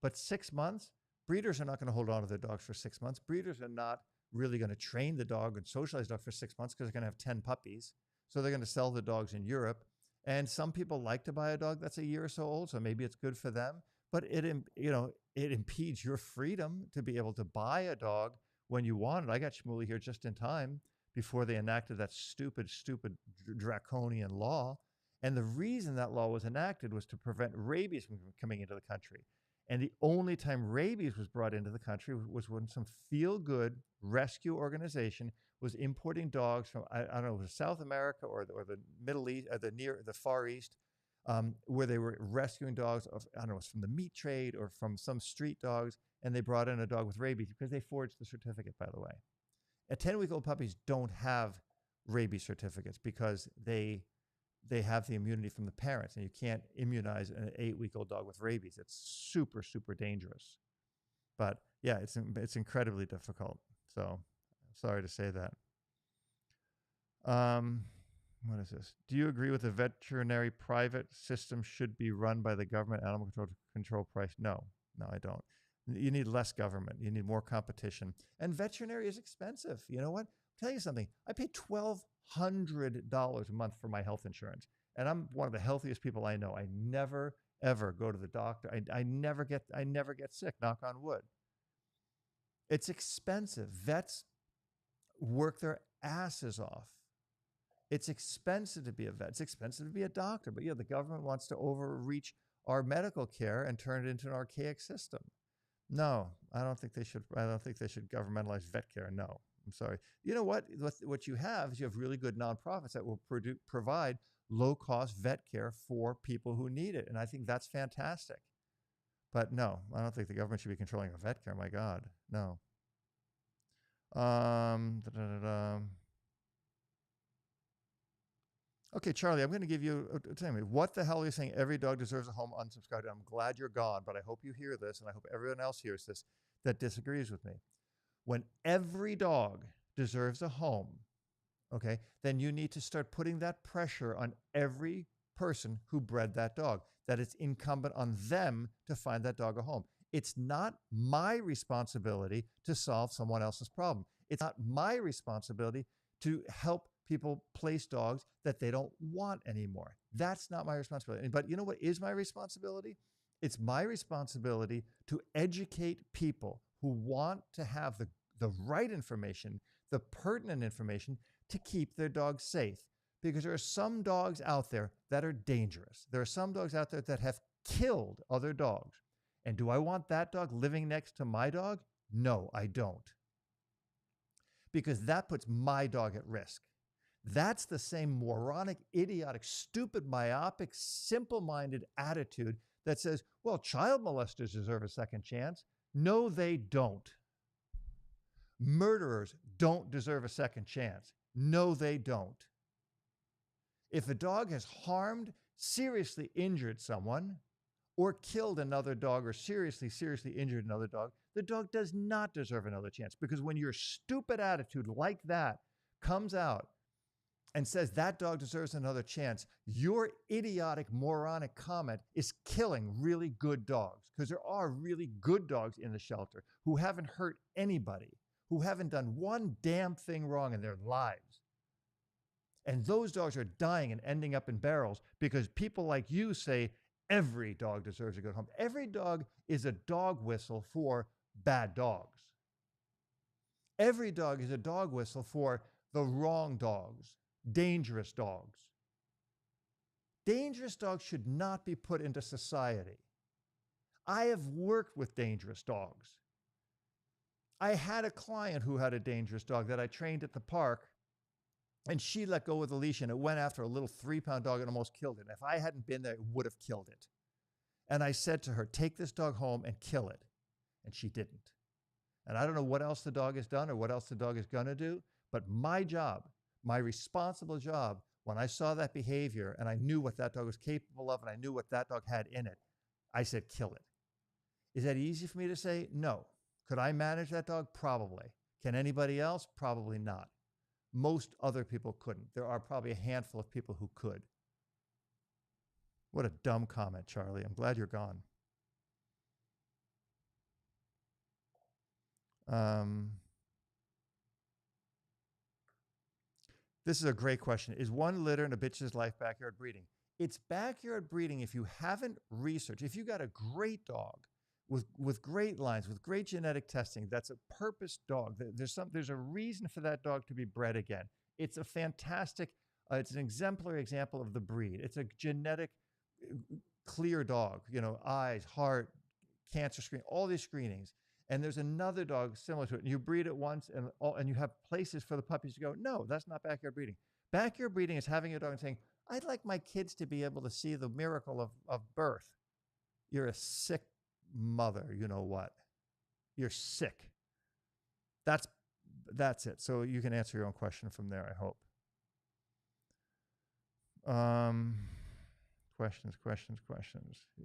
But 6 months, breeders are not going to hold on to their dogs for 6 months. Breeders are not really going to train the dog and socialize the dog for 6 months because they're going to have 10 puppies. So they're going to sell the dogs in Europe. And some people like to buy a dog that's a year or so old, so maybe it's good for them. But it impedes your freedom to be able to buy a dog when you want it. I got Shmuley here just in time before they enacted that stupid draconian law. And the reason that law was enacted was to prevent rabies from coming into the country. And the only time rabies was brought into the country was when some feel-good rescue organization was importing dogs from, I don't know, South America or the Middle East, the Far East, where they were rescuing dogs of, I don't know, it was from the meat trade or from some street dogs, and they brought in a dog with rabies because they forged the certificate, by the way. 10-week-old puppies don't have rabies certificates because they have the immunity from the parents, and you can't immunize an 8-week-old dog with rabies. It's super, super dangerous. But yeah, it's incredibly difficult. So sorry to say that. What is this? Do you agree with the veterinary private system should be run by the government animal control to control price? No, I don't. You need less government. You need more competition. And veterinary is expensive. You know what? I'll tell you something. I pay $1,200 a month for my health insurance. And I'm one of the healthiest people I know. I never, ever go to the doctor. I never get sick, knock on wood. It's expensive. Vets work their asses off. It's expensive to be a vet. It's expensive to be a doctor. But yeah, the government wants to overreach our medical care and turn it into an archaic system. No, I don't think they should. I don't think they should governmentalize vet care. No, I'm sorry. You know what? What you have is you have really good nonprofits that will provide low-cost vet care for people who need it, and I think that's fantastic. But no, I don't think the government should be controlling our vet care. My God, no. Okay, Charlie, I'm going to give you, tell me, what the hell are you saying? Every dog deserves a home, unsubscribe. I'm glad you're gone, but I hope you hear this, and I hope everyone else hears this that disagrees with me. When every dog deserves a home, okay, then you need to start putting that pressure on every person who bred that dog, that it's incumbent on them to find that dog a home. It's not my responsibility to solve someone else's problem. It's not my responsibility to help people place dogs that they don't want anymore. That's not my responsibility. But you know what is my responsibility? It's my responsibility to educate people who want to have the right information, the pertinent information to keep their dogs safe. Because there are some dogs out there that are dangerous. There are some dogs out there that have killed other dogs. And do I want that dog living next to my dog? No, I don't. Because that puts my dog at risk. That's the same moronic, idiotic, stupid, myopic, simple-minded attitude that says, well, child molesters deserve a second chance. No, they don't. Murderers don't deserve a second chance. No, they don't. If a dog has harmed, seriously injured someone, or killed another dog, or seriously injured another dog, the dog does not deserve another chance. Because when your stupid attitude like that comes out and says that dog deserves another chance, your idiotic, moronic comment is killing really good dogs. Because there are really good dogs in the shelter who haven't hurt anybody, who haven't done one damn thing wrong in their lives. And those dogs are dying and ending up in barrels because people like you say every dog deserves a good home. Every dog is a dog whistle for bad dogs. Every dog is a dog whistle for the wrong dogs, dangerous dogs. Dangerous dogs should not be put into society. I have worked with dangerous dogs. I had a client who had a dangerous dog that I trained at the park, and she let go of the leash, and it went after a little 3-pound dog and almost killed it. And if I hadn't been there, it would have killed it. And I said to her, take this dog home and kill it. And she didn't. And I don't know what else the dog has done or what else the dog is going to do, but my job, my responsible job, when I saw that behavior and I knew what that dog was capable of and I knew what that dog had in it, I said, kill it. Is that easy for me to say? No. Could I manage that dog? Probably. Can anybody else? Probably not. Most other people couldn't. There are probably a handful of people who could. What a dumb comment, Charlie. I'm glad you're gone. This is a great question. Is one litter in a bitch's life backyard breeding? It's backyard breeding if you haven't researched. If you got a great dog with great lines, with great genetic testing, that's a purpose dog. There's a reason for that dog to be bred again. It's a fantastic, it's an exemplary example of the breed. It's a genetic, clear dog, eyes, heart, cancer screen, all these screenings. And there's another dog similar to it. And you breed it once and you have places for the puppies to go. No, that's not backyard breeding. Backyard breeding is having a dog and saying, I'd like my kids to be able to see the miracle of birth. You're a sick mother, you know what? You're sick. That's it. So you can answer your own question from there, I hope. Questions.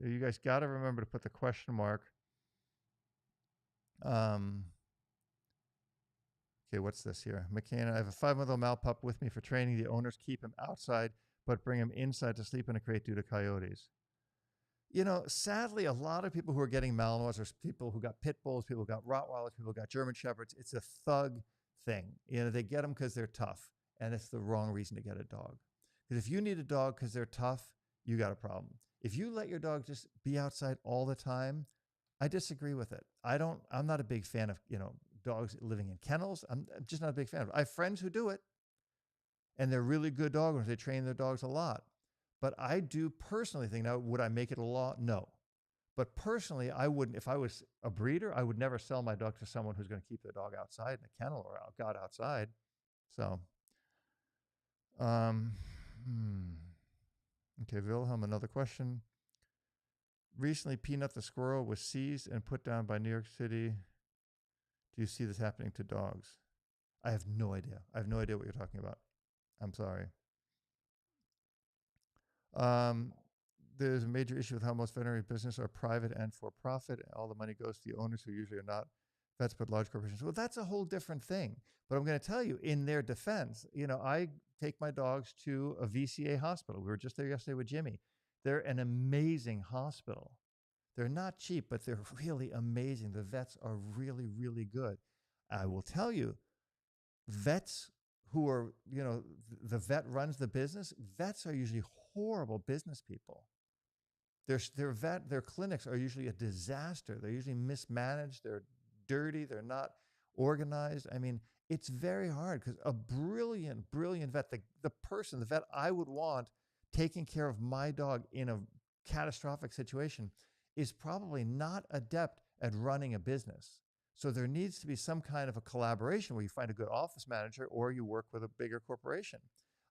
You guys got to remember to put the question mark. Okay, what's this here? McCann, I have a 5-month-old Malpup with me for training. The owners keep him outside, but bring him inside to sleep in a crate due to coyotes. Sadly, a lot of people who are getting Malinois are people who got pit bulls, people who got Rottweilers, people who got German Shepherds. It's a thug thing. They get them because they're tough, and it's the wrong reason to get a dog. Because if you need a dog because they're tough, you got a problem. If you let your dog just be outside all the time, I disagree with it. I'm not a big fan of, dogs living in kennels. I'm just not a big fan of it. I have friends who do it, and they're really good dog owners. They train their dogs a lot. But I do personally think, now, would I make it a law? No. But personally, I wouldn't. If I was a breeder, I would never sell my dog to someone who's going to keep their dog outside in a kennel or outside. So, okay, Wilhelm, another question. Recently, Peanut the squirrel was seized and put down by New York City. Do you see this happening to dogs? I have no idea. I have no idea what you're talking about. I'm sorry. There's a major issue with how most veterinary businesses are private and for profit. All the money goes to the owners who usually are not vets, but large corporations. Well, that's a whole different thing. But I'm going to tell you, in their defense, I take my dogs to a VCA hospital. We were just there yesterday with Jimmy. They're an amazing hospital. They're not cheap, but they're really amazing. The vets are really, really good. I will tell you, vets who are, the vet runs the business, vets are usually horrible business people. Their clinics are usually a disaster. They're usually mismanaged. They're dirty. They're not organized. I mean, it's very hard because a brilliant, brilliant vet, the vet I would want taking care of my dog in a catastrophic situation is probably not adept at running a business. So there needs to be some kind of a collaboration where you find a good office manager or you work with a bigger corporation.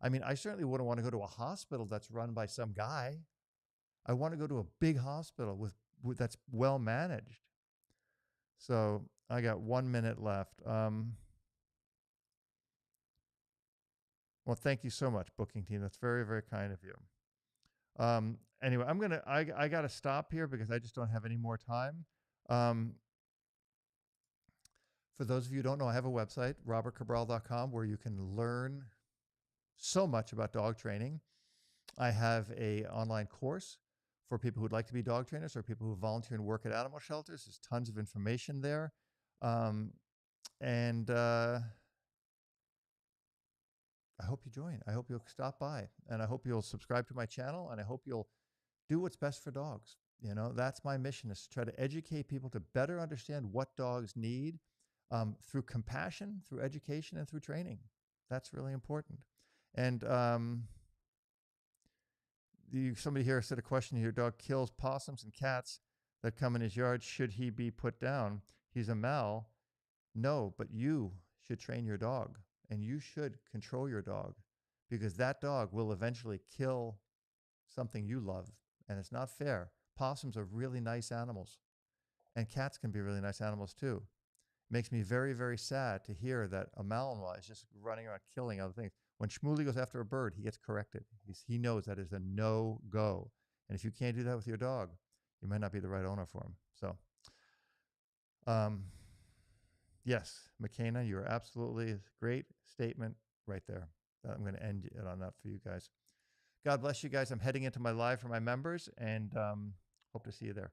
I mean, I certainly wouldn't want to go to a hospital that's run by some guy. I want to go to a big hospital that's well managed. So I got 1 minute left. Well, thank you so much, booking team. That's very, very kind of you. Anyway, I got to stop here because I just don't have any more time. For those of you who don't know, I have a website, robertcabral.com, where you can learn so much about dog training. I have an online course for people who'd like to be dog trainers or people who volunteer and work at animal shelters. There's tons of information there. I hope you join. I hope you'll stop by, and I hope you'll subscribe to my channel, and I hope you'll do what's best for dogs. That's my mission, is to try to educate people to better understand what dogs need through compassion, through education, and through training. That's really important. And somebody here said a question, your dog kills possums and cats that come in his yard. Should he be put down? He's a Mal. No, but you should train your dog, and you should control your dog, because that dog will eventually kill something you love, and it's not fair. Possums are really nice animals, and cats can be really nice animals too. It makes me very, very sad to hear that a Malinois is just running around killing other things. When Shmuley goes after a bird, he gets corrected. He knows that is a no-go. And if you can't do that with your dog, you might not be the right owner for him. So, yes, McKenna, you're absolutely great statement. right there. I'm going to end it on that for you guys. God bless you guys. I'm heading into my live for my members, and hope to see you there.